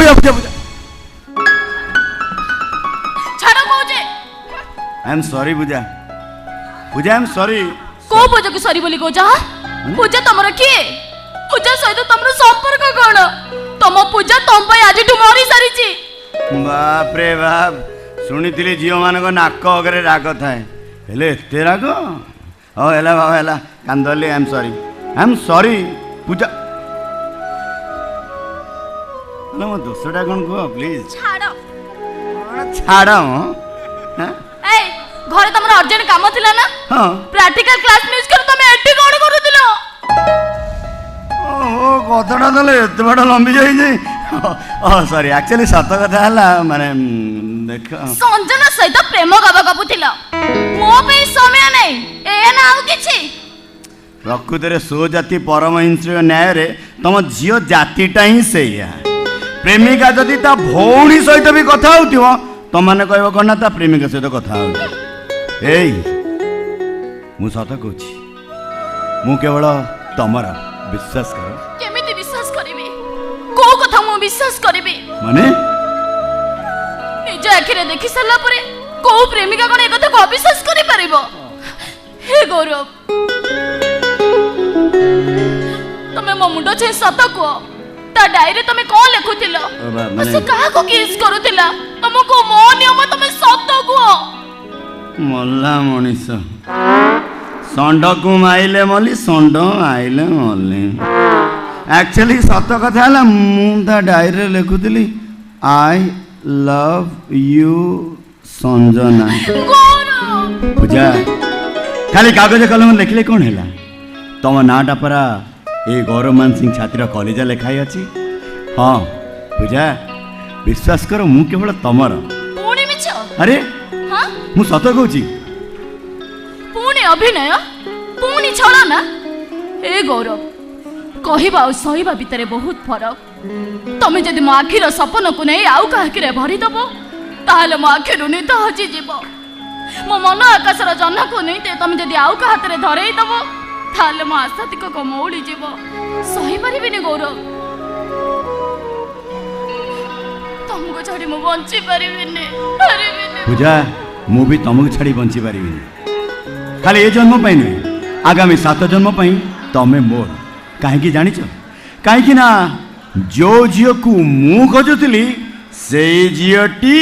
पूजा पूजा पूजा छाड़ कौजे I am sorry Pooja Pooja I am sorry को पूजा को सॉरी बोली कौजा पूजा तमरो किए पूजा सहित तमरो संपर्क कोन तम पूजा तम पई आज ठु मरी सारिची बाप रे बाप शुणी झील मान नाक अगरे राग थाए हेले एते राग हाँ है बाबा है कांदली आई एम सॉरी पूजा मो दोषटा कौन कह प्लीज छाड़ छाड़ ए घरे तमरो अर्जेंट काम थिला ना हाँ प्रैक्टिकल क्लास मिस कर तमे एटी कोन करूतिलो ओ कथटा तो एत बड़ लंबी जाए सॉरी एक्चुअली सत कथा है माने देख संजना सहित प्रेम गब गपुथिलो मो पे समय नै ए ना आउ किछि प्रकृत रे सो जाति परम हिंस्र न्याय रे तुम झील जातिटा ही से प्रेमिका जदि ता भौणी सहित भी कथा होतिबो तुम माने कहबो कोन ता प्रेमिका सहित कथा हो एई मु सत कहूछि मु केवल तमरा विश्वास कर केमिति विश्वास करिबी को कथा मु विश्वास करिबी माने निज आखिरे देखि सल्ला परे को प्रेमिका कोन ए कथा को अविश्वास करि परिबो हे गौरव तमे मो मुंडो छे सत को ता डायरी तमे कोन लेखुतिलो से कहा को किस करूतिला तुमको मो नियम तमे सत को मल्ला मनीष षंड को माइले मली षंड आइले मली एक्चुअली सत कथा है मुझे डायरी लिखुली I love you Sanjana Pooja खाली कागज कलम लिखले कौन है तुम नाटा परा ए गौरवमान सिंह छात्र कलेजा लिखाई अच्छी हाँ पूजा विश्वास कर मु केवल तमर पुणी मिछ अरे हां मु सत कहूची पुणी अभिनय पुणी छलना ए गौरव कहवा और सहीबा भितर बहुत फरक तमे जदि मो आखिर सपन को नहीं आउ का आखिरे भरी दबो ताहले मो आखिर नित हजी जीवो मो मन आकाशर जन्न को नहीं तमे जदि आउ का हाथ रे धरई दबो ताहले मो आशातिक को मौली जीवो सही परिबिनी गौरव तुमको छाड़ी मो बंची परिबिनी पूजा मु भी तुमको छाड़ी बंची पारिबिनी खाली ए जन्म पाई नुहे आगामी 7 जन्म पाई तमे मोर कहीं जानिच कहीं ना जो झील को मु खोजुली से झीलटी